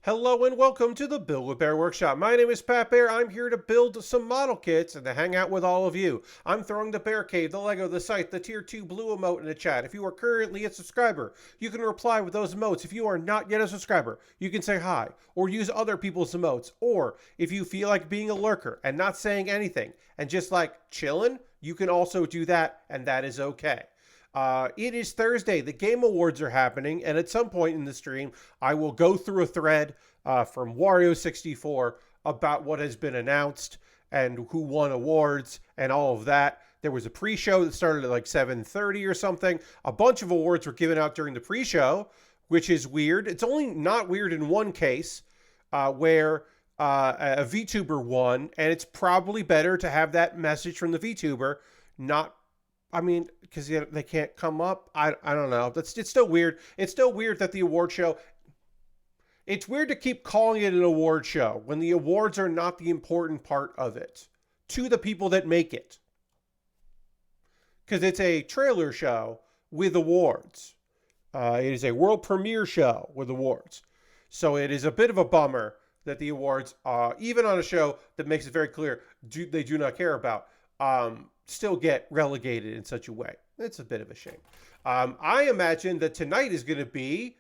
Hello and welcome to the Build With Baer Workshop. My name is Pat Bear. I'm here to build some model kits and to hang out with all of you. I'm throwing the Bear Cave, the Lego, the site, the Tier 2 blue emote in the chat. If you are currently a subscriber, you can reply with those emotes. If you are not yet a subscriber, you can say hi or use other people's emotes. Or if you feel like being a lurker and not saying anything and just like chilling, you can also do that, and that is okay. It is Thursday. The Game Awards are happening, and at some point in the stream, I will go through a thread from Wario64 about what has been announced and who won awards and all of that. There was a pre-show that started at like 7:30 or something. A bunch of awards were given out during the pre-show, which is weird. It's only not weird in one case where a VTuber won, and it's probably better to have that message from the VTuber, not because they can't come up. I don't know. It's still weird. It's still weird that the award show. It's weird to keep calling it an award show when the awards are not the important part of it to the people that make it. Because it's a trailer show with awards. It is a world premiere show with awards. So it is a bit of a bummer that the awards, even on a show that makes it very clear they do not care about, still get relegated in such a way. It's a bit of a shame. I imagine that tonight is going to be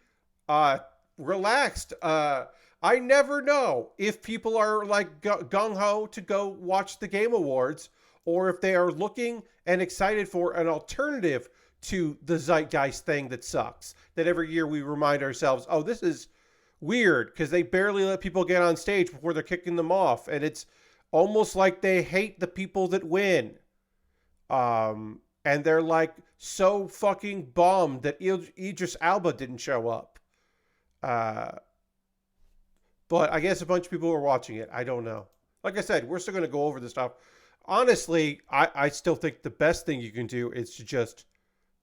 relaxed. I never know if people are like gung-ho to go watch the Game Awards or if they are looking and excited for an alternative to the zeitgeist thing that sucks. That every year we remind ourselves, oh, this is weird because they barely let people get on stage before they're kicking them off. And it's almost like they hate the people that win. And they're like so fucking bummed that Idris Elba didn't show up. But I guess a bunch of people are watching it. I don't know. Like I said, we're still going to go over this stuff. Honestly, I still think the best thing you can do is to just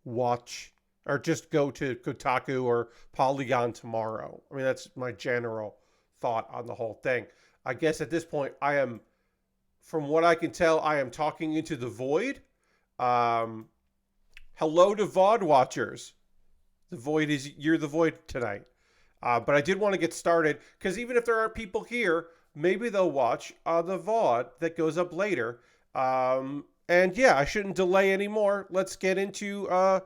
watch or just go to Kotaku or Polygon tomorrow. I mean, that's my general thought on the whole thing. I guess at this point, from what I can tell, I am talking into the void. Hello to VOD watchers. You're the void tonight. But I did want to get started because even if there aren't people here, maybe they'll watch the VOD that goes up later. And yeah, I shouldn't delay anymore. Let's get into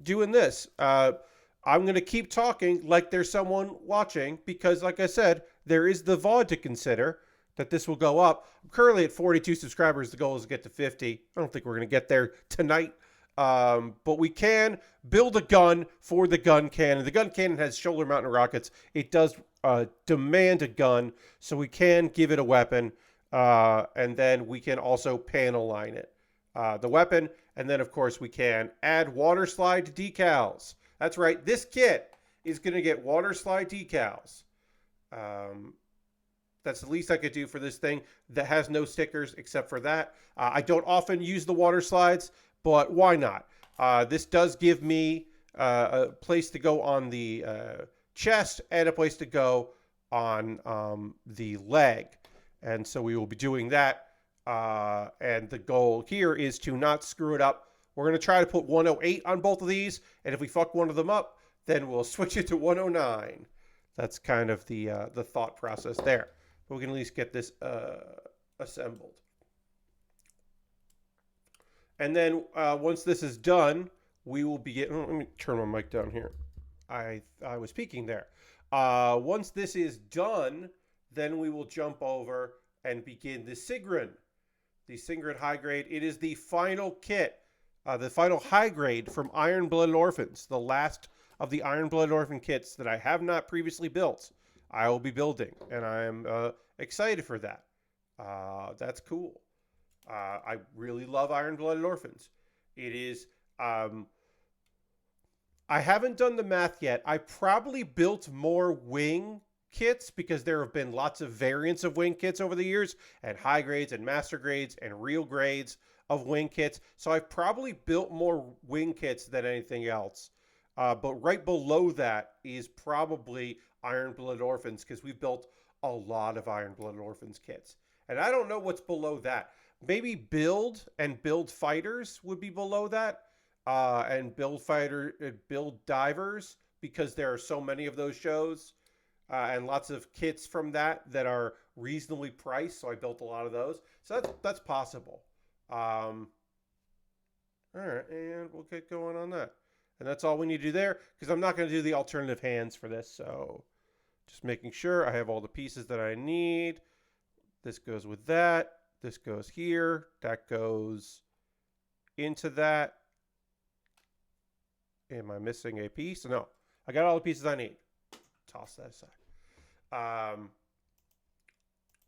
doing this. I'm going to keep talking like there's someone watching because, like I said, there is the VOD to consider that this will go up. I'm currently at 42 subscribers. The goal is to get to 50. I don't think we're going to get there tonight. But we can build a gun for the Guncannon. The Guncannon has shoulder mounted rockets. It does demand a gun, so we can give it a weapon. And then we can also panel line it. The weapon, and then of course we can add water slide decals. That's right. This kit is going to get water slide decals. That's the least I could do for this thing that has no stickers except for that. I don't often use the water slides, but why not? This does give me a place to go on the chest and a place to go on the leg. And so we will be doing that. And the goal here is to not screw it up. We're going to try to put 108 on both of these. And if we fuck one of them up, then we'll switch it to 109. That's kind of the thought process there. But we can at least get this assembled. And then once this is done, we will begin. Let me turn my mic down here. I was peeking there. Once this is done, then we will jump over and begin the Sigrun. The Sigrun high grade. It is the final kit, the final high grade from Iron Blooded Orphans, the last of the Iron Blooded Orphan kits that I have not previously built. I will be building, and I am excited for that. That's cool. I really love Iron Blooded Orphans. It is. I haven't done the math yet. I probably built more wing kits because there have been lots of variants of wing kits over the years, and high grades and master grades and real grades of wing kits. So I've probably built more wing kits than anything else. But right below that is probably Iron Blooded Orphans because we've built a lot of Iron Blooded Orphans kits. And I don't know what's below that. Maybe Build and Build Fighters would be below that. And Build Divers because there are so many of those shows. and lots of kits from that are reasonably priced. So I built a lot of those. So that's possible. All right, and we'll get going on that. And that's all we need to do there, because I'm not going to do the alternative hands for this. So just making sure I have all the pieces that I need. This goes with that. This goes here. That goes into that. Am I missing a piece? No. I got all the pieces I need. Toss that aside.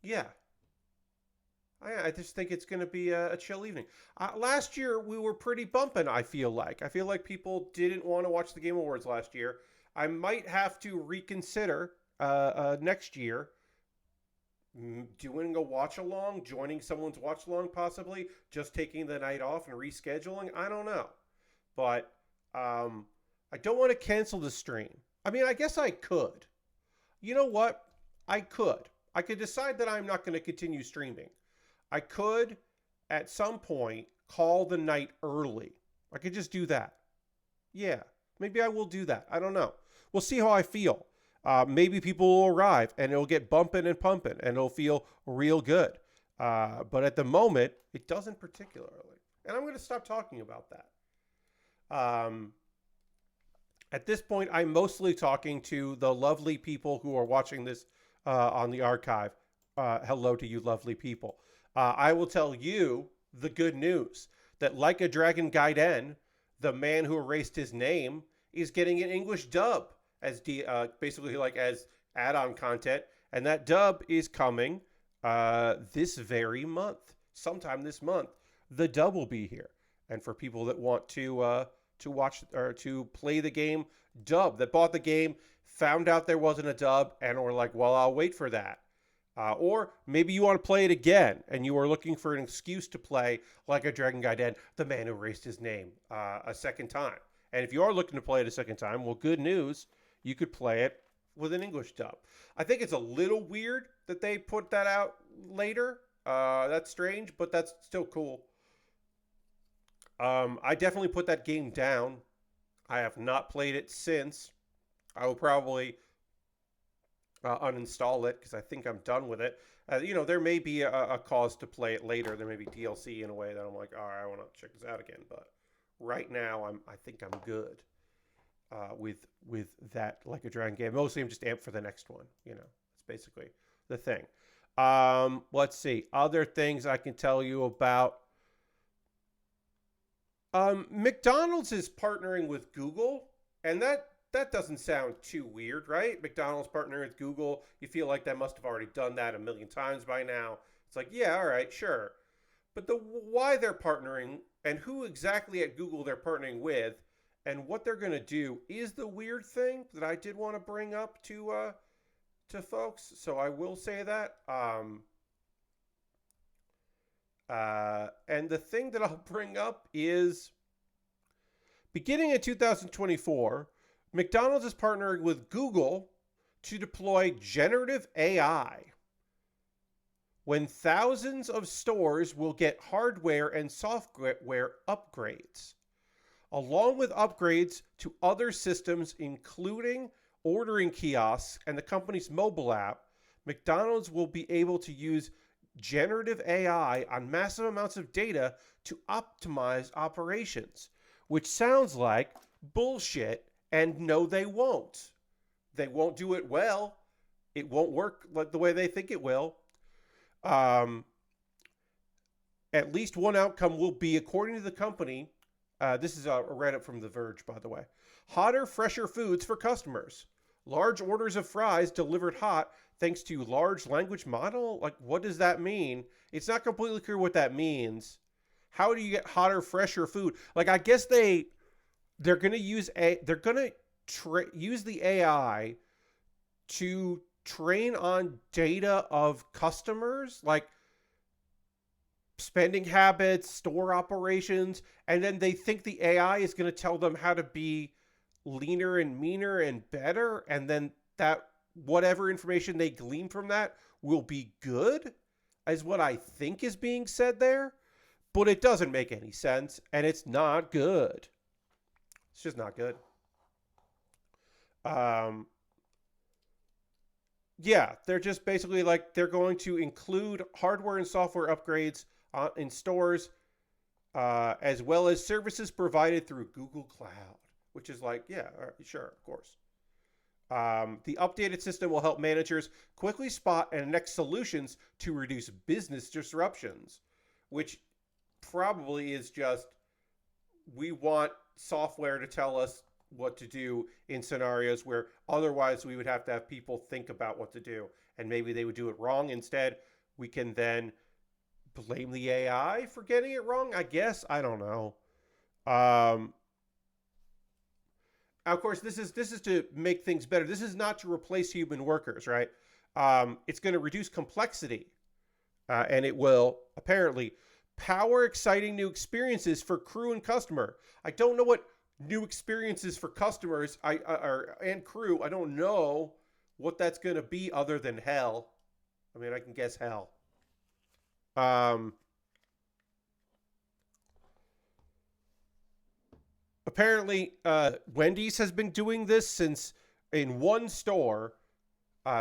Yeah. I just think it's going to be a chill evening. Last year, we were pretty bumping, I feel like. I feel like people didn't want to watch the Game Awards last year. I might have to reconsider next year doing a watch along, joining someone's watch along, possibly just taking the night off and rescheduling. I don't know, but I don't want to cancel the stream. I mean, I guess I could. You know what? I could decide that I'm not going to continue streaming. I could at some point call the night early. I could just do that. Yeah, maybe I will do that. I don't know. We'll see how I feel. Maybe people will arrive and it'll get bumping and pumping and it'll feel real good. But at the moment, it doesn't particularly. And I'm going to stop talking about that. At this point, I'm mostly talking to the lovely people who are watching this on the archive. Hello to you lovely people. I will tell you the good news that Like a Dragon Gaiden, the man who erased his name, is getting an English dub as basically like as add-on content, and that dub is coming this very month. Sometime this month, the dub will be here. And for people that want to watch or to play the game dub, that bought the game, found out there wasn't a dub, and were like, well, I'll wait for that. Or maybe you want to play it again and you are looking for an excuse to play Like a Dragon Gaiden, the man who erased his name, a second time. And if you are looking to play it a second time, well, good news, you could play it with an English dub. I think it's a little weird that they put that out later. That's strange, but that's still cool. I definitely put that game down. I have not played it since. I will probably uninstall it because I think I'm done with it. There may be a cause to play it later. There may be DLC in a way that I'm like, all right, I want to check this out again. But right now, I think I'm good with that Like a Dragon game. Mostly, I'm just amped for the next one. It's basically the thing. Let's see other things I can tell you about. McDonald's is partnering with Google, and that doesn't sound too weird, right? McDonald's partnering with Google. You feel like that must have already done that a million times by now. It's like, yeah, all right, sure. But the why they're partnering and who exactly at Google they're partnering with and what they're going to do is the weird thing that I did want to bring up to folks. So I will say that. And the thing that I'll bring up is beginning in 2024, McDonald's is partnering with Google to deploy generative AI. When thousands of stores will get hardware and software upgrades, along with upgrades to other systems, including ordering kiosks and the company's mobile app, McDonald's will be able to use generative AI on massive amounts of data to optimize operations, which sounds like bullshit. And no, they won't. They won't do it well. It won't work like the way they think it will. At least one outcome will be, according to the company, this is a Reddit from The Verge, by the way, hotter, fresher foods for customers. Large orders of fries delivered hot thanks to large language model. Like, what does that mean? It's not completely clear what that means. How do you get hotter, fresher food? Like, I guess they're going to use use the AI to train on data of customers, like spending habits, store operations, and then they think the AI is going to tell them how to be leaner and meaner and better, and then that whatever information they glean from that will be good, is what I think is being said there. But it doesn't make any sense, and it's not good. It's just not good. Yeah, they're just basically like they're going to include hardware and software upgrades in stores, as well as services provided through Google Cloud, which is like, yeah, sure, of course. The updated system will help managers quickly spot and enact solutions to reduce business disruptions, which probably is just we want software to tell us what to do in scenarios where otherwise we would have to have people think about what to do and maybe they would do it wrong. Instead, we can then blame the AI for getting it wrong, I guess. I don't know. Um, of course, this is to make things better. This is not to replace human workers, right? It's going to reduce complexity, and it will apparently power exciting new experiences for crew and customer. I don't know what new experiences for customers and crew. I don't know what that's going to be other than hell. I mean, I can guess hell. Um, apparently, Wendy's has been doing this since in one store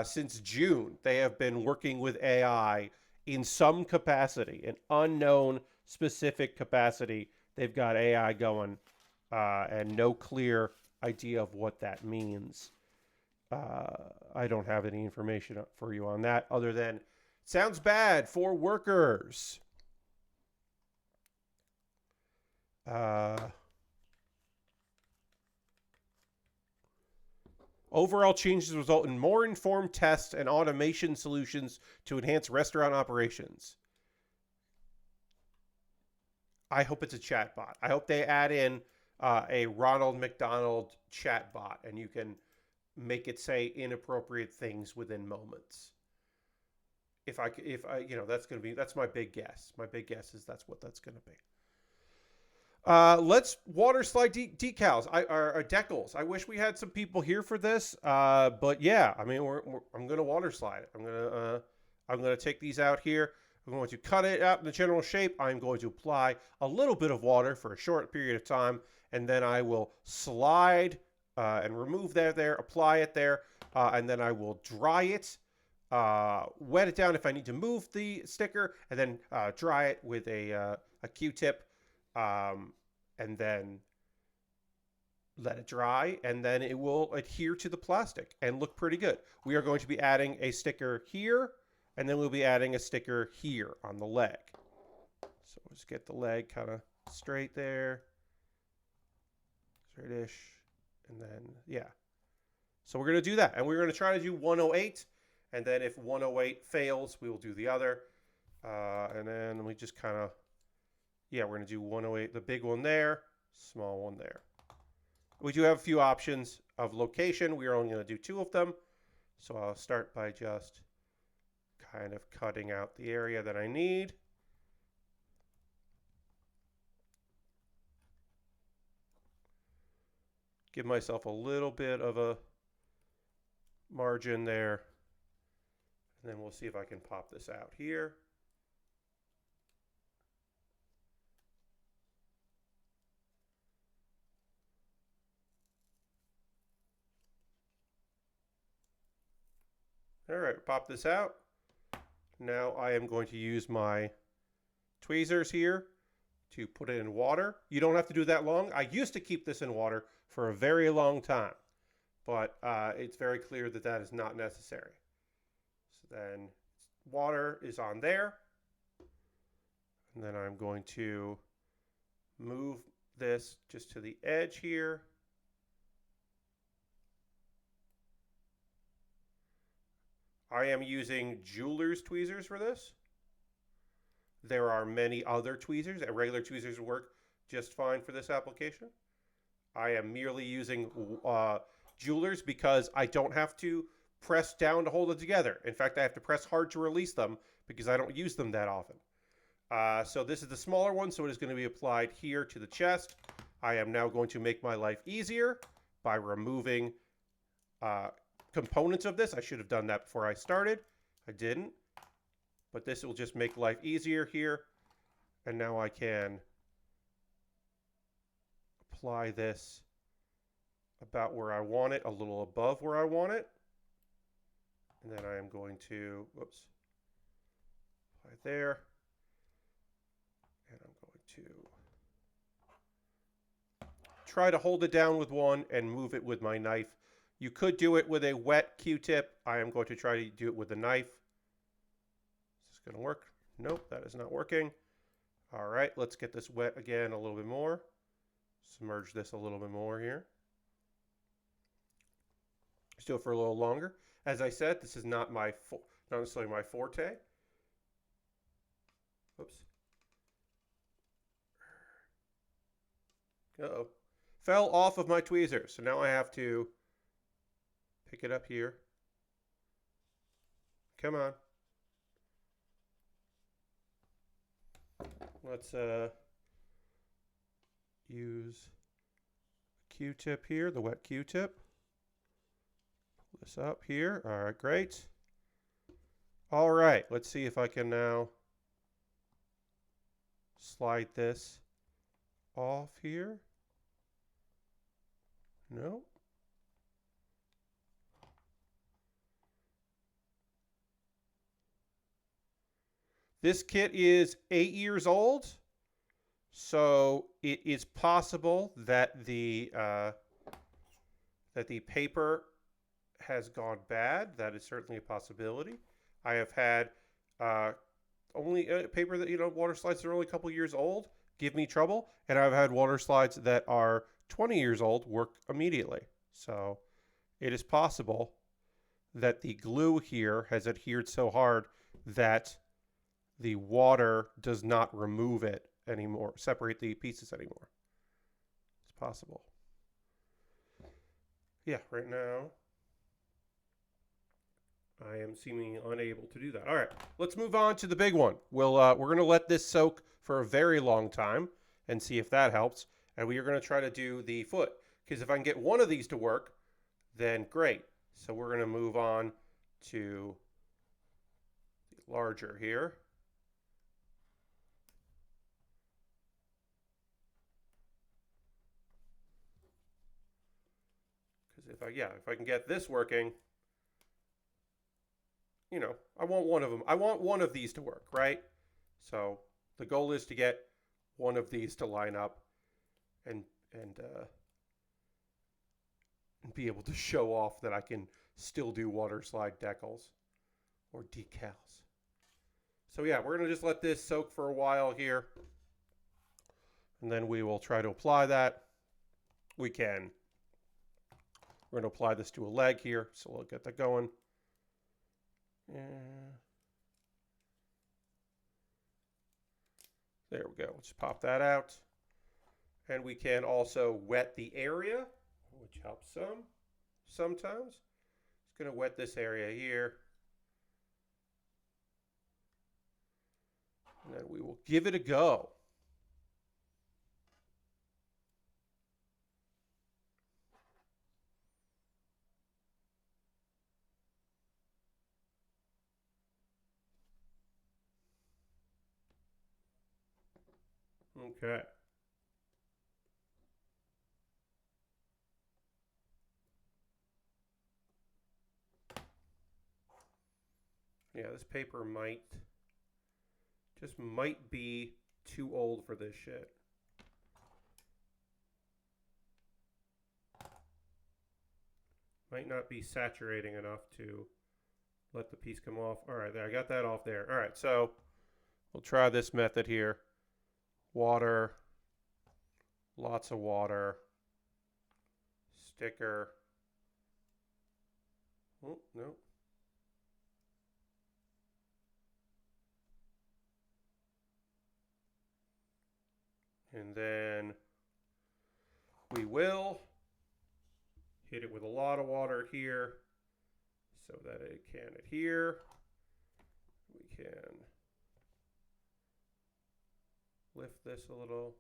since June. They have been working with AI in some capacity, an unknown specific capacity. They've got AI going, and no clear idea of what that means. I don't have any information for you on that other than sounds bad for workers. Uh, Overall changes result in more informed tests and automation solutions to enhance restaurant operations. I hope it's a chatbot. I hope they add in a Ronald McDonald chatbot and you can make it say inappropriate things within moments. That's my big guess. My big guess is that's what that's going to be. Let's water slide decals. Or decals. I wish we had some people here for this. But yeah, I mean, I'm gonna water slide it. I'm gonna take these out here. I'm going to cut it out in the general shape. I'm going to apply a little bit of water for a short period of time, and then I will slide and remove that there, apply it there, and then I will dry it, wet it down if I need to move the sticker, and then dry it with a Q-tip. And then let it dry, and then it will adhere to the plastic and look pretty good. We are going to be adding a sticker here, and then we'll be adding a sticker here on the leg. So we'll just get the leg kind of straight there, straightish, and then, yeah. So we're going to do that, and we're going to try to do 108, and then if 108 fails, we will do the other. And then we just kind of, yeah, we're going to do 108, the big one there, small one there. We do have a few options of location. We are only going to do 2 of them. So I'll start by just kind of cutting out the area that I need. Give myself a little bit of a margin there. And then we'll see if I can pop this out here. All right, pop this out. Now I am going to use my tweezers here to put it in water. You don't have to do that long. I used to keep this in water for a very long time, but it's very clear that that is not necessary. So then water is on there. And then I'm going to move this just to the edge here. I am using jeweler's tweezers for this. There are many other tweezers, and regular tweezers work just fine for this application. I am merely using jewelers because I don't have to press down to hold it together. In fact, I have to press hard to release them because I don't use them that often. So this is the smaller one, so it is going to be applied here to the chest. I am now going to make my life easier by removing components of this. I should have done that before I started. I didn't. But this will just make life easier here. And now I can apply this about where I want it, a little above where I want it. And then I am going to, whoops, apply there. And I'm going to try to hold it down with one and move it with my knife. You could do it with a wet Q-tip. I am going to try to do it with a knife. Is this going to work? Nope, that is not working. All right, let's get this wet again a little bit more. Submerge this a little bit more here. Let's do it for a little longer. As I said, this is not necessarily my forte. Oops. Uh-oh. Fell off of my tweezers. So now I have to pick it up here. Come on. Let's use a Q-tip here, the wet Q-tip. Pull this up here. All right, great. All right, let's see if I can now slide this off here. No. This kit is 8 years old, so it is possible that the paper has gone bad. That is certainly a possibility. I have had only paper that, water slides that are only a couple years old give me trouble, and I've had water slides that are 20 years old work immediately. So it is possible that the glue here has adhered so hard that the water does not remove it anymore, separate the pieces anymore. It's possible. Yeah, right now I am seemingly unable to do that. All right, let's move on to the big one. We're going to let this soak for a very long time and see if that helps. And we are going to try to do the foot, because if I can get one of these to work, then great. So we're going to move on to the larger here. If I can get this working, I want one of them. I want one of these to work, right? So the goal is to get one of these to line up and be able to show off that I can still do water slide decals or decals. So yeah, we're going to just let this soak for a while here, and then we will try to apply that. We're going to apply this to a leg here, so we'll get that going. There we go. Let's pop that out. And we can also wet the area, which helps sometimes. Just going to wet this area here. And then we will give it a go. Okay. Yeah, this paper might be too old for this shit. Might not be saturating enough to let the piece come off. All right, there, I got that off there. All right, so we'll try this method here. Water, lots of water, sticker. Oh, no. And then we will hit it with a lot of water here so that it can adhere. We can lift this a little.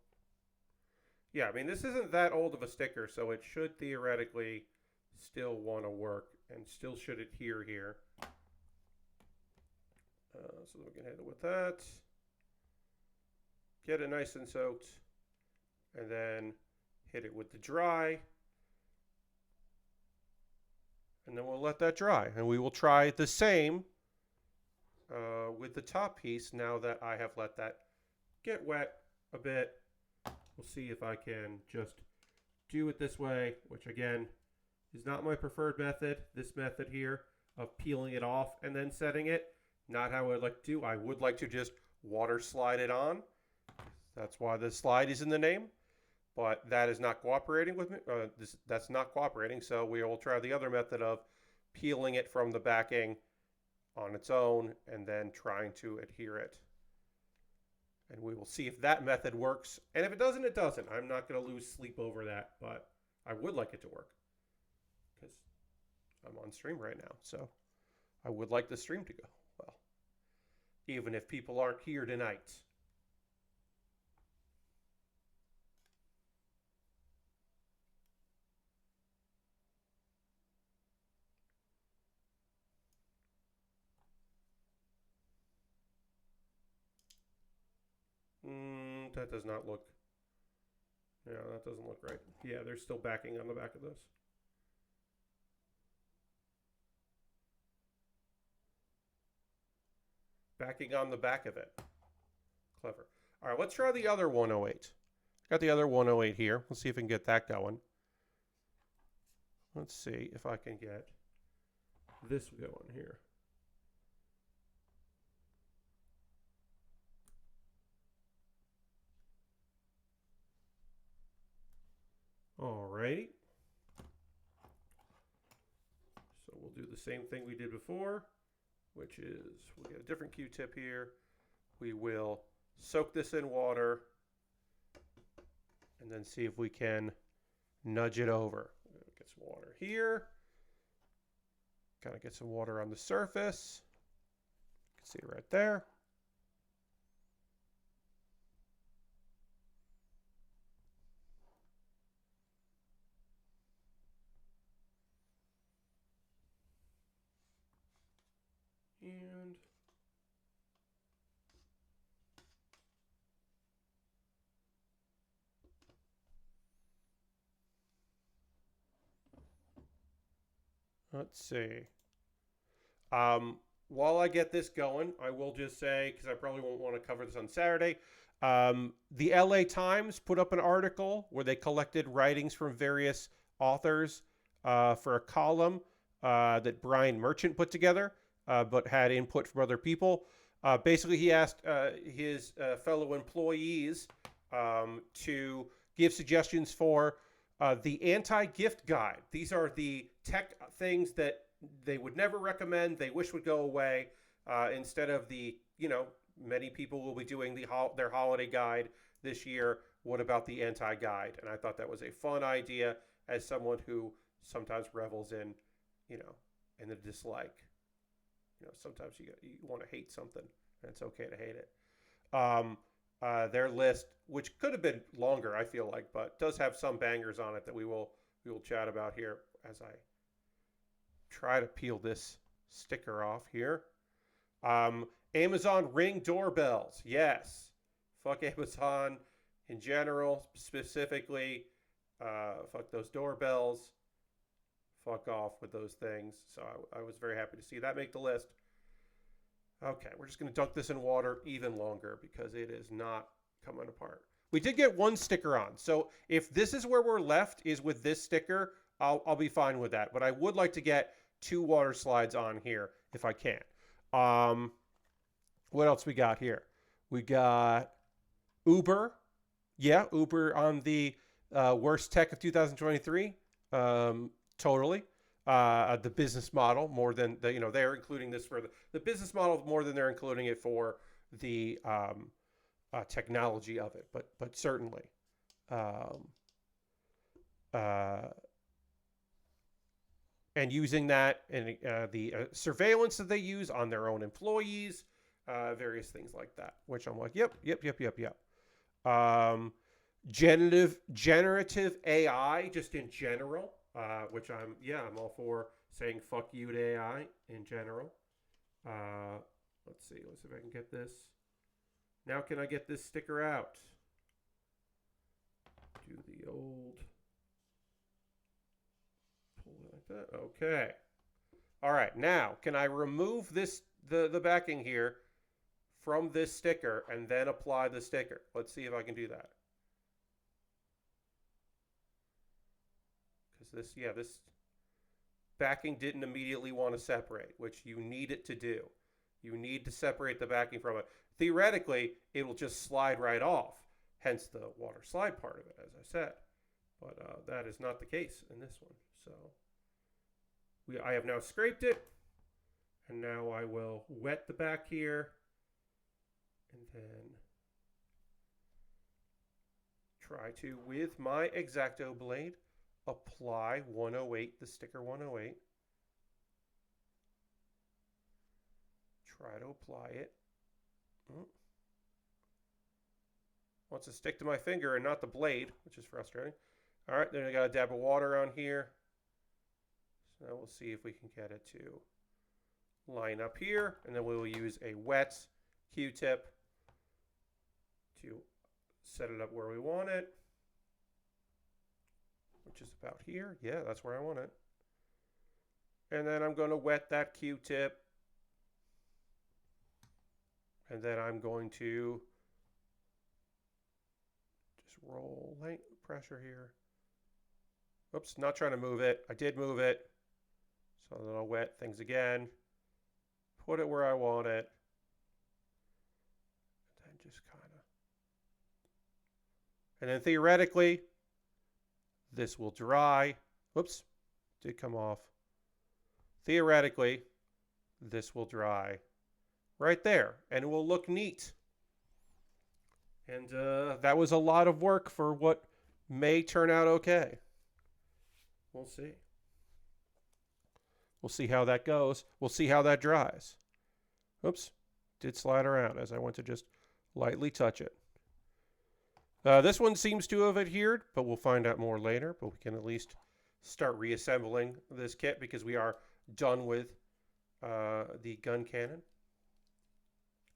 Yeah, I mean, this isn't that old of a sticker, so it should theoretically still want to work and still should adhere here. So we can hit it with that. Get it nice and soaked. And then hit it with the dry. And then we'll let that dry. And we will try the same with the top piece now that I have let that get wet a bit. We'll see if I can just do it this way, which again is not my preferred method. This method here of peeling it off and then setting it, not how I'd like to do. I would like to just water slide it on. That's why the slide is in the name, but that is not cooperating with me. That's not cooperating, so we will try the other method of peeling it from the backing on its own and then trying to adhere it. And we will see if that method works. And if it doesn't, it doesn't. I'm not going to lose sleep over that, but I would like it to work because I'm on stream right now. So I would like the stream to go well, even if people aren't here tonight. That does not look. Yeah, that doesn't look right. Yeah, there's still backing on the back of this. Backing on the back of it. Clever. All right, let's try the other 108. Got the other 108 here. Let's see if we can get that going. Let's see if I can get this going here. Alrighty. So we'll do the same thing we did before, which is we'll get a different Q-tip here. We will soak this in water and then see if we can nudge it over. Get some water here. Kind of get some water on the surface. You can see it right there. And let's see. While I get this going, I will just say, because I probably won't want to cover this on Saturday, the LA Times put up an article where they collected writings from various authors for a column that Brian Merchant put together, but had input from other people. Basically, he asked his fellow employees to give suggestions for the anti-gift guide. These are the tech things that they would never recommend, they wish would go away, instead of the, many people will be doing their holiday guide this year. What about the anti-guide? And I thought that was a fun idea as someone who sometimes revels in, in the dislike. Sometimes you want to hate something, and it's okay to hate it. Their list, which could have been longer, I feel like, but does have some bangers on it that we will chat about here as I try to peel this sticker off here. Amazon Ring doorbells. Yes. Fuck Amazon in general, specifically. Fuck those doorbells. Fuck off with those things. So I was very happy to see that make the list. Okay, we're just going to dunk this in water even longer because it is not coming apart. We did get one sticker on. So if this is where we're left, is with this sticker, I'll be fine with that. But I would like to get 2 water slides on here if I can. What else we got here? We got Uber. Yeah, Uber on the worst tech of 2023. Totally. The business model more than they're including this for the business model more than they're including it for the technology of it, but certainly. And using that and the surveillance that they use on their own employees, various things like that, which I'm like, yep. Generative AI, just in general, which I'm all for saying fuck you to AI in general. Let's see if I can get this. Now can I get this sticker out? Do the old pull it like that. Okay. All right, now, can I remove the backing here from this sticker and then apply the sticker? Let's see if I can do that. Because this backing didn't immediately want to separate, which you need it to do. You need to separate the backing from it. Theoretically, it will just slide right off, hence the water slide part of it, as I said. But that is not the case in this one. So I have now scraped it, and now I will wet the back here, and then try to, with my X-Acto blade, apply 108, the sticker 108. Try to apply it. Wants to stick to my finger and not the blade, which is frustrating. All right, then I got a dab of water on here. So we'll see if we can get it to line up here, and then we will use a wet Q-tip to set it up where we want it, which is about here. Yeah, that's where I want it. And then I'm going to wet that Q-tip, and then I'm going to just roll light pressure here. Oops, not trying to move it. I did move it. So then I'll wet things again. Put it where I want it. And then just kind of. And then theoretically, this will dry. Whoops, did come off. Theoretically, this will dry right there, and it will look neat. And that was a lot of work for what may turn out okay. We'll see. We'll see how that goes. We'll see how that dries. Oops, did slide around as I went to just lightly touch it. This one seems to have adhered, but we'll find out more later. But we can at least start reassembling this kit because we are done with the Guncannon.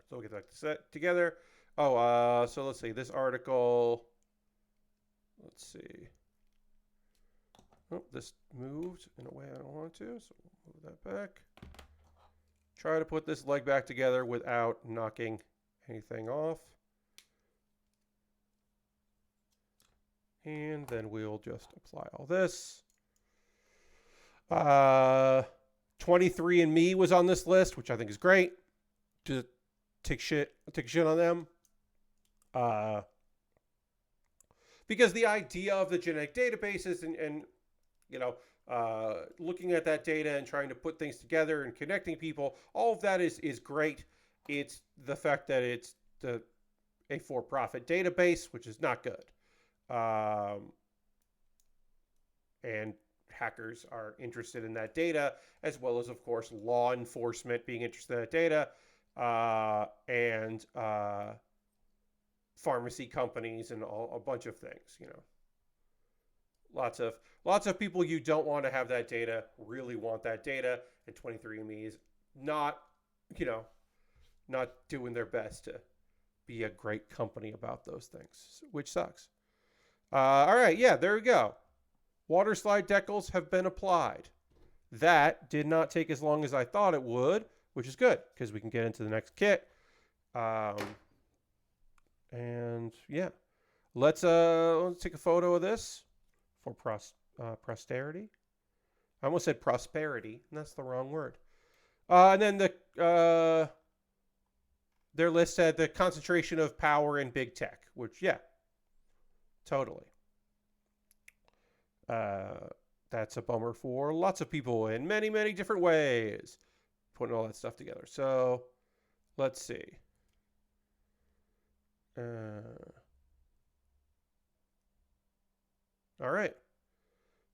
So we'll get that set together. Oh, so let's see. This article, let's see. Oh, this moved in a way I don't want to, so we'll move that back. Try to put this leg back together without knocking anything off. And then we'll just apply all this. 23andMe was on this list, which I think is great. To take shit on them. Because the idea of the genetic databases and you know, looking at that data and trying to put things together and connecting people, all of that is great. It's the fact that it's a for-profit database, which is not good. And hackers are interested in that data, as well as, of course, law enforcement being interested in that data, and pharmacy companies and a bunch of things, you know. Lots of people you don't want to have that data really want that data, and 23andMe is not, you know, not doing their best to be a great company about those things, which sucks. All right, yeah, there we go. Water slide decals have been applied. That did not take as long as I thought it would, which is good because we can get into the next kit. And yeah, let's take a photo of this for posterity. I almost said prosperity, and that's the wrong word. And then their list said the concentration of power in big tech, which, yeah, totally. That's a bummer for lots of people in many, many different ways, putting all that stuff together. So let's see. All right.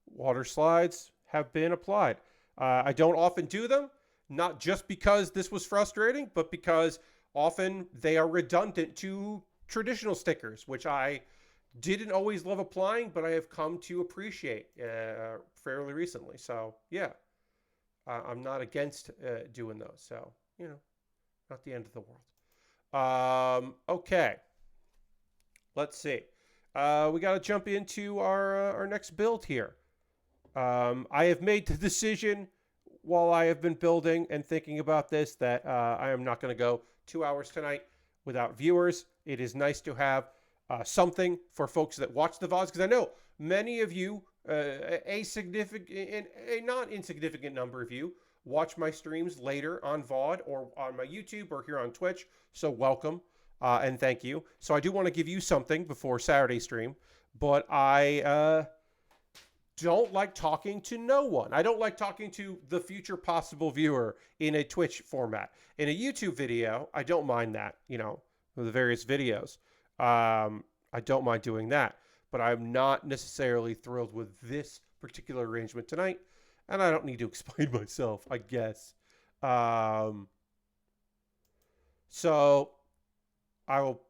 Water slides have been applied. I don't often do them, not just because this was frustrating, but because often they are redundant to traditional stickers, which I didn't always love applying, but I have come to appreciate fairly recently. So, yeah, I'm not against doing those. So, you know, not the end of the world. Okay. Let's see. We got to jump into our next build here. I have made the decision while I have been building and thinking about this, that I am not going to go 2 hours tonight without viewers. It is nice to have something for folks that watch the VODs, because I know many of you, a not insignificant number of you, watch my streams later on VOD or on my YouTube or here on Twitch. So welcome and thank you. So I do want to give you something before Saturday stream, but I don't like talking to no one. I don't like talking to the future possible viewer in a Twitch format. In a YouTube video, I don't mind that, you know, the various videos. I don't mind doing that, but I'm not necessarily thrilled with this particular arrangement tonight, and I don't need to explain myself, I guess. So I will,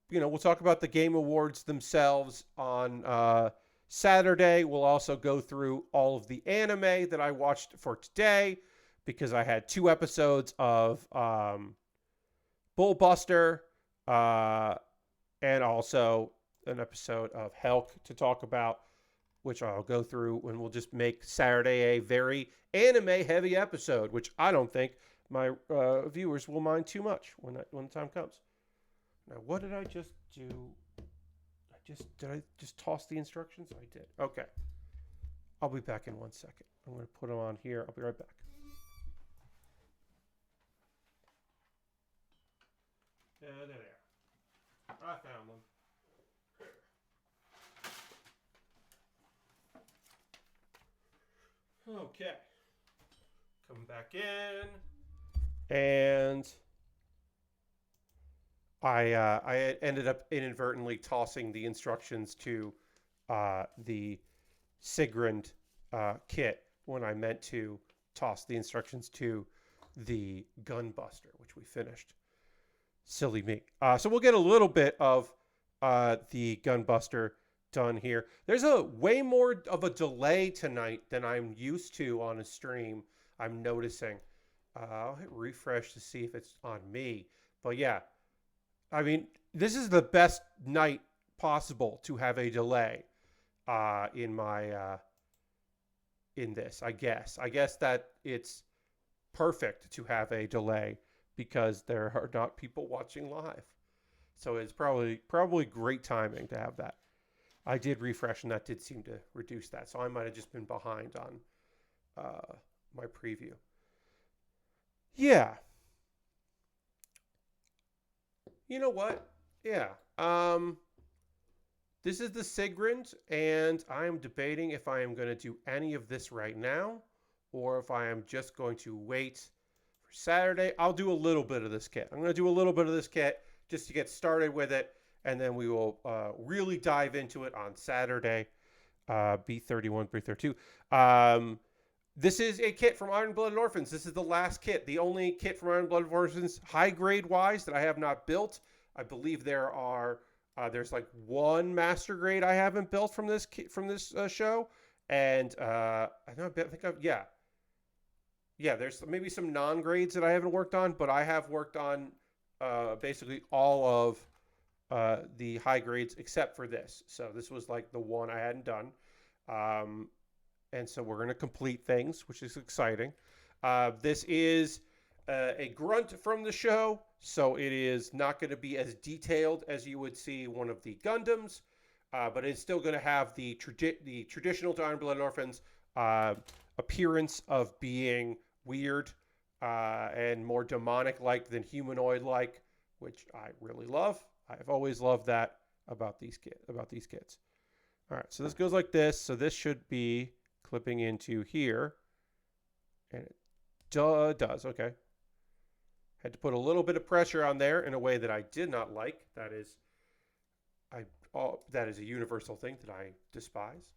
you know, we'll talk about the Game Awards themselves on Saturday. We'll also go through all of the anime that I watched for today, because I had 2 episodes of Bullbuster and also an episode of Helk to talk about, which I'll go through, and we'll just make Saturday a very anime-heavy episode, which I don't think my viewers will mind too much when the time comes. Now, what did I just do? Did I just toss the instructions? I did. Okay. I'll be back in 1 second. I'm going to put them on here. I'll be right back. There. I found them. Okay. Come back in. And I ended up inadvertently tossing the instructions to the Sigrun kit when I meant to toss the instructions to the Gunbuster, which we finished. Silly me. So we'll get a little bit of the Gunbuster done here. There's a way more of a delay tonight than I'm used to on a stream, I'm noticing. I'll hit refresh to see if it's on me. But yeah, I mean, this is the best night possible to have a delay in my in this, I guess. I guess that it's perfect to have a delay because there are not people watching live. So it's probably great timing to have that. I did refresh, and that did seem to reduce that. So I might have just been behind on my preview. Yeah. You know what? Yeah. This is the Sigrun, and I am debating if I am going to do any of this right now, or if I am just going to wait for Saturday. I'll do a little bit of this kit. I'm going to do a little bit of this kit just to get started with it, and then we will really dive into it on Saturday. B31, B32. This is a kit from Iron Blooded Orphans. This is the last kit, the only kit from Iron Blooded Orphans, high grade wise, that I have not built. I believe there are there's like 1 master grade I haven't built from this kit, from this show, and there's maybe some non grades that I haven't worked on, but I have worked on basically all of the high grades except for this. So this was like the one I hadn't done. And so we're going to complete things, which is exciting. This is a grunt from the show, so it is not going to be as detailed as you would see one of the Gundams, but it's still going to have the traditional Iron Blooded Orphans appearance of being weird and more demonic-like than humanoid-like, which I really love. I've always loved that about these kits. All right, so this goes like this. So this should be clipping into here, and it does. Okay, had to put a little bit of pressure on there in a way that I did not like. That is a universal thing that I despise,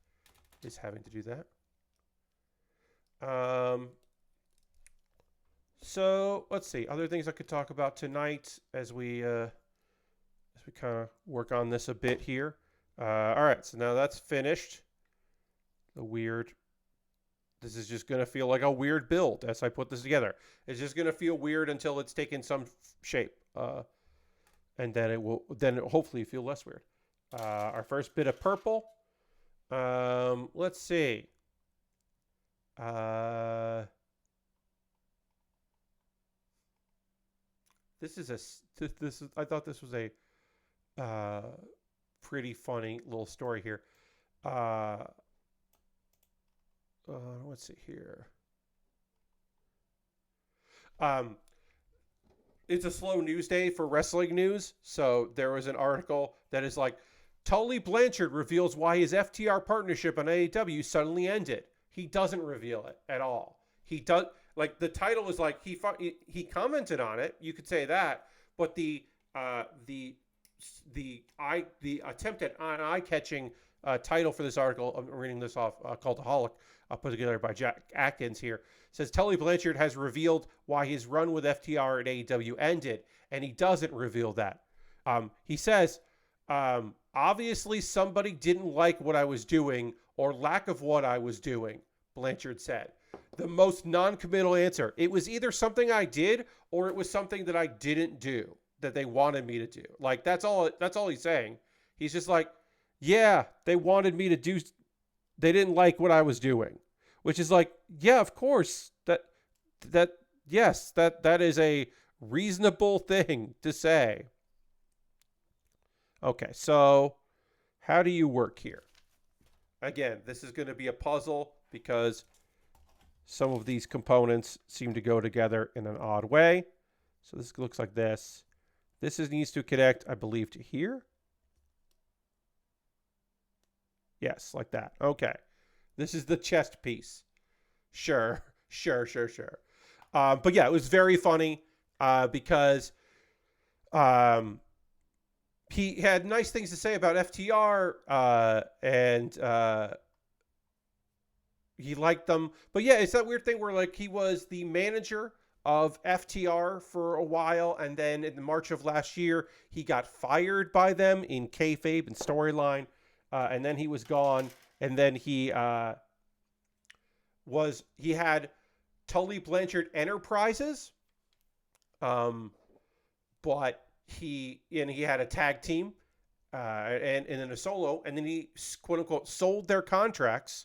is having to do that. So let's see other things I could talk about tonight as we kind of work on this a bit here. All right, so now that's finished. This is just going to feel like a weird build as I put this together. It's just going to feel weird until it's taken some shape. And then it will hopefully feel less weird. Our first bit of purple. Let's see. This is this is, I thought this was a pretty funny little story here. Uh, let's see here. Um, it's a slow news day for wrestling news. So there was an article that is like, Tully Blanchard reveals why his FTR partnership on AEW suddenly ended. He doesn't reveal it at all. He does, like, the title is like, he commented on it. You could say that, but the attempt at an eye-catching title for this article, I'm reading this off, Cultaholic, put together by Jack Atkins here, says Tully Blanchard has revealed why his run with FTR at AEW ended, and he doesn't reveal that. He says, obviously somebody didn't like what I was doing or lack of what I was doing, Blanchard said. The most non-committal answer. It was either something I did or it was something that I didn't do that they wanted me to do. Like, that's all he's saying. He's just like, yeah, they wanted me to do, they didn't like what I was doing, which is like, yeah, of course yes, that is a reasonable thing to say. Okay, so how do you work here? Again, this is going to be a puzzle because some of these components seem to go together in an odd way. So this looks like this. This needs to connect, I believe, to here. Yes, like that. Okay. This is the chest piece. Sure. But yeah, it was very funny because he had nice things to say about FTR and he liked them. But yeah, it's that weird thing where, like, he was the manager of FTR for a while, and then in the March of last year, he got fired by them in kayfabe and storyline, and then he was gone, and then he had Tully Blanchard Enterprises, but he had a tag team, and then a solo, and then he quote unquote sold their contracts.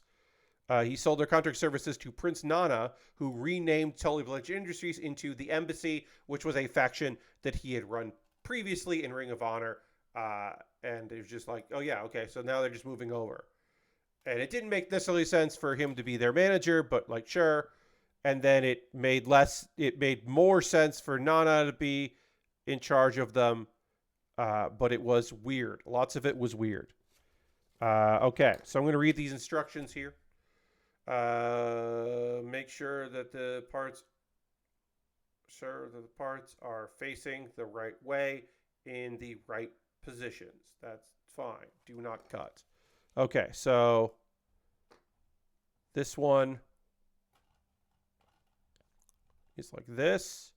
He sold their contract services to Prince Nana, who renamed Tully Blanchard Industries into the Embassy, which was a faction that he had run previously in Ring of Honor. And it was just like, oh yeah, okay, so now they're just moving over. And it didn't make necessarily sense for him to be their manager, but like, sure. And then it made more sense for Nana to be in charge of them. But it was weird. Lots of it was weird. Okay, so I'm going to read these instructions here. Make sure that the parts are facing the right way in the right positions. That's fine. Do not cut. Okay, so this one is like this,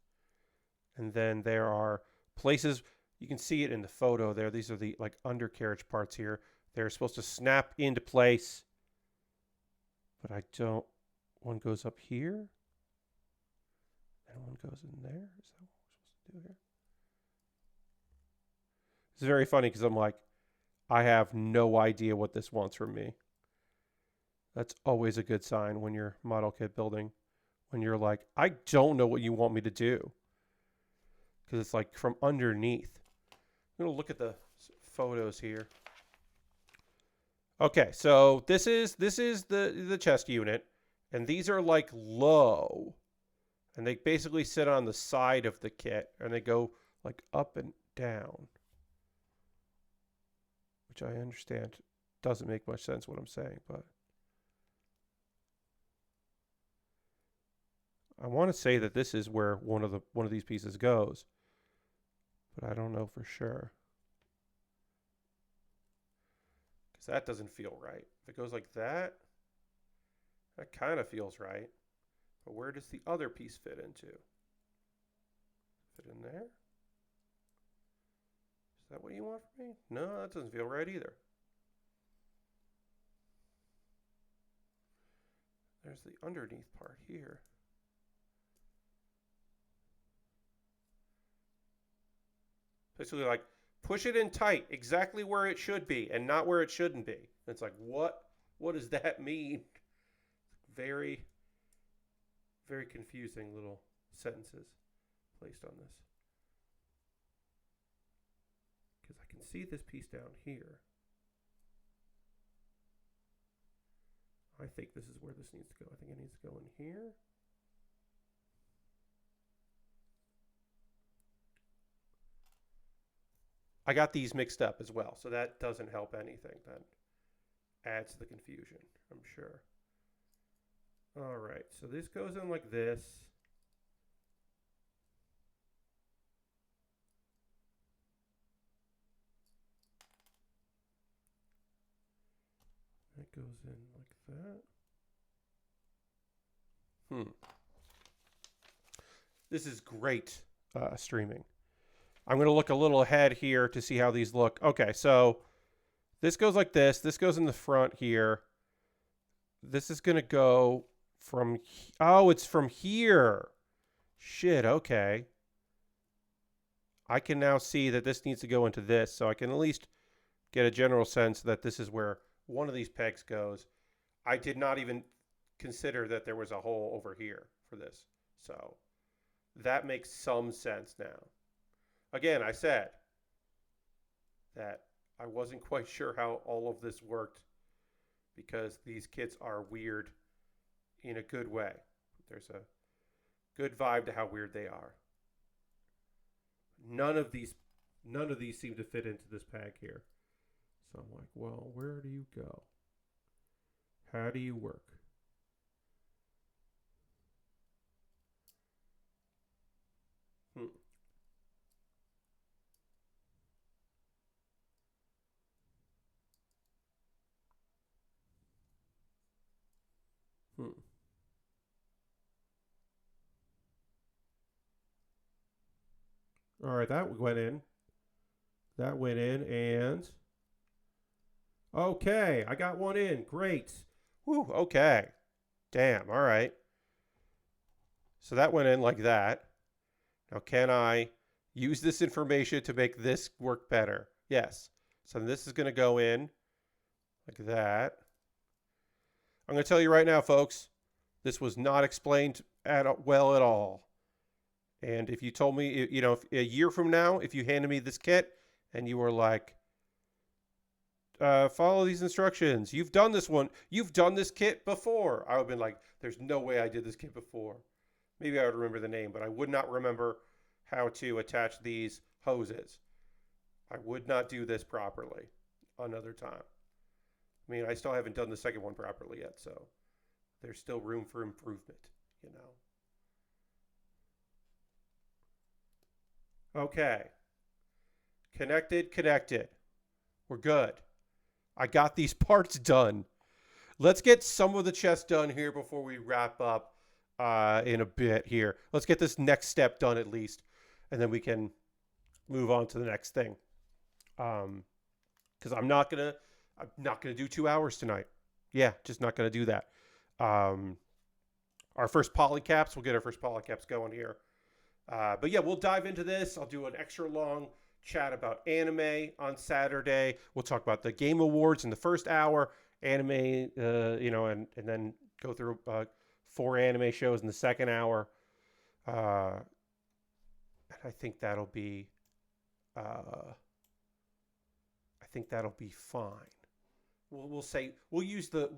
and then there are places, you can see it in the photo there. These are the like undercarriage parts here. They're supposed to snap into place. But I don't, one goes up here, and one goes in there. Is that what we're supposed to do here? It's very funny because I'm like, I have no idea what this wants from me. That's always a good sign when you're model kit building. When you're like, I don't know what you want me to do. Because it's like from underneath. I'm going to look at the photos here. Okay, so this is the chest unit, and these are like low, and they basically sit on the side of the kit, and they go like up and down, which I understand doesn't make much sense what I'm saying, but I want to say that this is where one of these pieces goes, but I don't know for sure. That doesn't feel right. If it goes like that, that kind of feels right. But where does the other piece fit into? Fit in there? Is that what you want from me? No, that doesn't feel right either. There's the underneath part here. Basically like, push it in tight, exactly where it should be, and not where it shouldn't be. And it's like, what does that mean? Very, very confusing little sentences placed on this. can see this piece down here. I think this is where this needs to go. I think it needs to go in here. I got these mixed up as well, so that doesn't help anything. That adds to the confusion, I'm sure. All right, so this goes in like this. That goes in like that. This is great streaming. I'm going to look a little ahead here to see how these look. Okay, so this goes like this. This goes in the front here. This is going to go from... Oh, it's from here. Shit, okay. I can now see that this needs to go into this, so I can at least get a general sense that this is where one of these pegs goes. I did not even consider that there was a hole over here for this. So that makes some sense now. Again, I said that I wasn't quite sure how all of this worked because these kits are weird in a good way. There's a good vibe to how weird they are. None of these seem to fit into this peg here. So I'm like, well, where do you go? How do you work? All right, that went in. That went in, and okay, I got one in. Great. Whew, okay. Damn, all right. So that went in like that. Now, can I use this information to make this work better? Yes. So this is going to go in like that. I'm going to tell you right now, folks, this was not explained well at all. And if you told me, you know, if a year from now, if you handed me this kit and you were like, follow these instructions. You've done this one. You've done this kit before. I would have been like, there's no way I did this kit before. Maybe I would remember the name, but I would not remember how to attach these hoses. I would not do this properly another time. I mean, I still haven't done the second one properly yet, so there's still room for improvement, you know. Okay. Connected. We're good. I got these parts done. Let's get some of the chest done here before we wrap up in a bit here. Let's get this next step done at least, and then we can move on to the next thing. Because I'm not gonna do 2 hours tonight. Yeah, just not gonna do that. Our first polycaps, we'll get our first polycaps going here. But yeah, we'll dive into this. I'll do an extra long chat about anime on Saturday. We'll talk about the Game Awards in the first hour, anime, you know, and then go through 4 anime shows in the second hour. And I think that'll be fine. We'll use the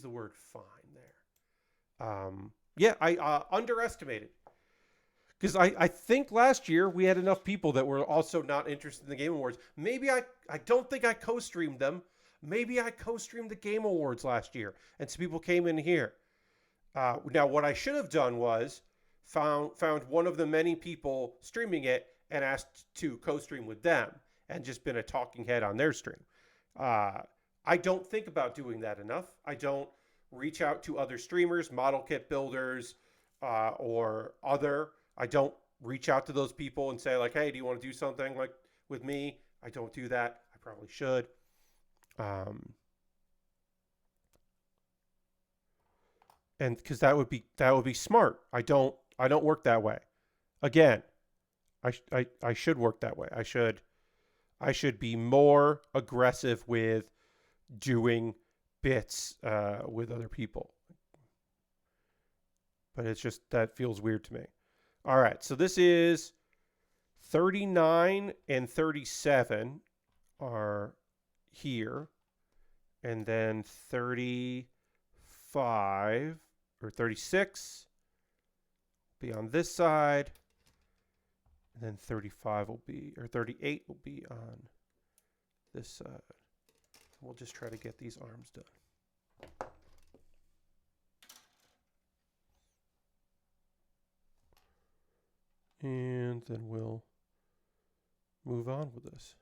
word fine there. Yeah, I underestimated. Because I think last year we had enough people that were also not interested in the Game Awards. Maybe I don't think I co-streamed them. Maybe I co-streamed the Game Awards last year, and some people came in here. Now, what I should have done was found one of the many people streaming it and asked to co-stream with them, and just been a talking head on their stream. I don't think about doing that enough. I don't reach out to other streamers, model kit builders, or other. I don't reach out to those people and say like, hey, do you want to do something like with me? I don't do that. I probably should. And because that would be smart. I don't work that way. Again, I should work that way. I should be more aggressive with doing bits with other people. But it's just, that feels weird to me. All right, so this is 39 and 37. are here, and then 35 or 36 will be on this side, and then 35 will be, or 38 will be on this side. We'll just try to get these arms done. And then we'll move on with this.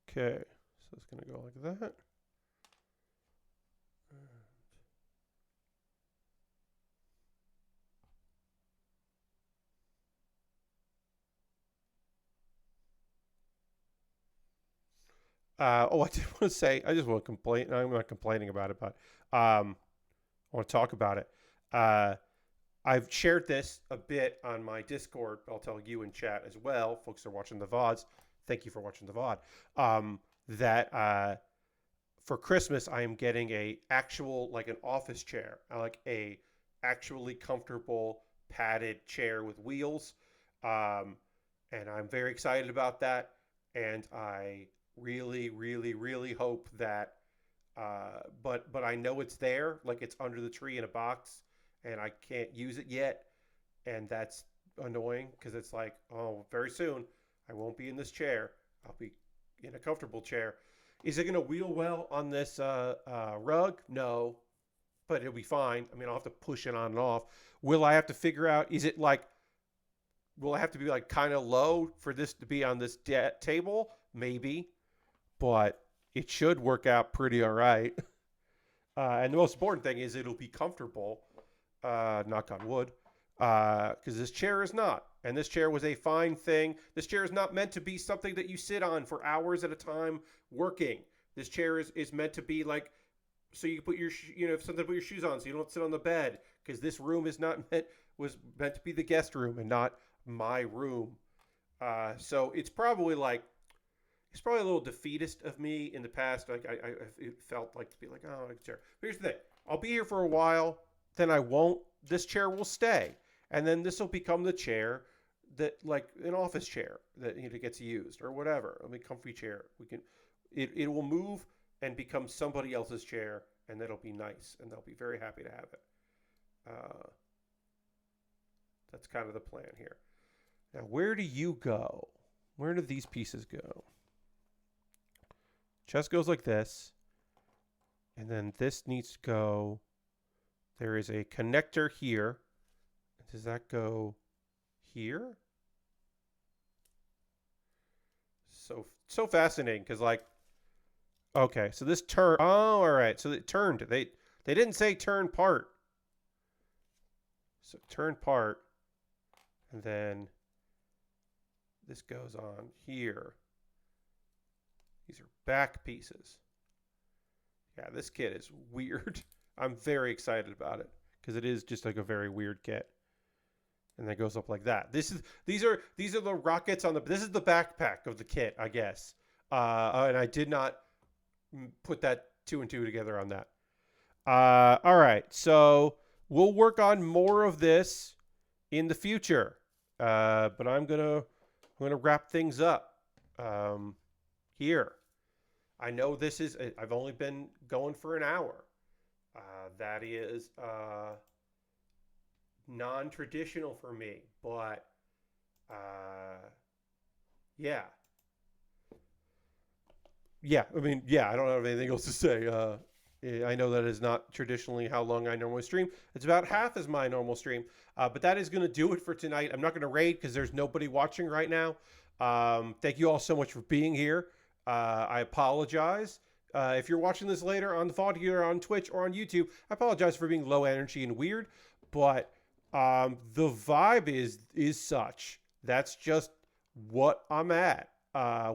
Okay, so it's going to go like that. I did want to say, I just want to complain. I'm not complaining about it, but I want to talk about it. I've shared this a bit on my Discord. I'll tell you in chat as well. Folks are watching the VODs. Thank you for watching the VOD. That for Christmas, I am getting a actual, like an office chair. I like a actually comfortable padded chair with wheels. And I'm very excited about that. And I really, really, really hope that, but I know it's there, like it's under the tree in a box, and I can't use it yet, and that's annoying because it's like, oh, very soon I won't be in this chair. I'll be in a comfortable chair. Is it going to wheel well on this rug? No, but it'll be fine. I mean, I'll have to push it on and off. Will I have to figure out, is it like, will I have to be like kind of low for this to be on this table? Maybe, but it should work out pretty all right. And the most important thing is it'll be comfortable, knock on wood, because this chair is not. And this chair was a fine thing. This chair is not meant to be something that you sit on for hours at a time working. This chair is meant to be like, so you can put your, something to put your shoes on so you don't sit on the bed, because this room is not was meant to be the guest room and not my room. So it's probably a little defeatist of me in the past. Like it felt like to be like, oh, like a chair. But here's the thing: I'll be here for a while, then I won't. This chair will stay, and then this will become the chair that, like an office chair that gets used or whatever. I mean, comfy chair. It will move and become somebody else's chair, and that'll be nice, and they'll be very happy to have it. That's kind of the plan here. Now, where do you go? Where do these pieces go? Chest goes like this. And then this needs to go. There is a connector here. Does that go here? So fascinating, because like, okay, so this turn. Oh, all right. So it turned. They didn't say turn part. So turn part. And then this goes on here. These are back pieces. Yeah, this kit is weird. I'm very excited about it because it is just like a very weird kit. And then it goes up like that. These are the rockets on the. This is the backpack of the kit, I guess. And I did not put that 2 and 2 together on that. All right, so we'll work on more of this in the future. But I'm gonna wrap things up here. I know this is. I've only been going for an hour. That is non-traditional for me, but yeah. I mean, yeah. I don't have anything else to say. I know that is not traditionally how long I normally stream. It's about half as my normal stream. But that is going to do it for tonight. I'm not going to raid because there's nobody watching right now. Thank you all so much for being here. I apologize. If you're watching this later on the VOD here on Twitch or on YouTube, I apologize for being low energy and weird. But the vibe is such. That's just what I'm at,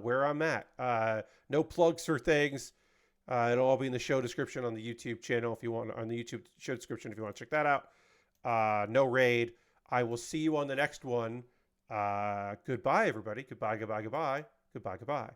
where I'm at. No plugs for things. It'll all be in the show description on the YouTube channel if you want, on the YouTube show description if you want to check that out. No raid. I will see you on the next one. Goodbye, everybody. Goodbye, goodbye, goodbye. Goodbye, goodbye.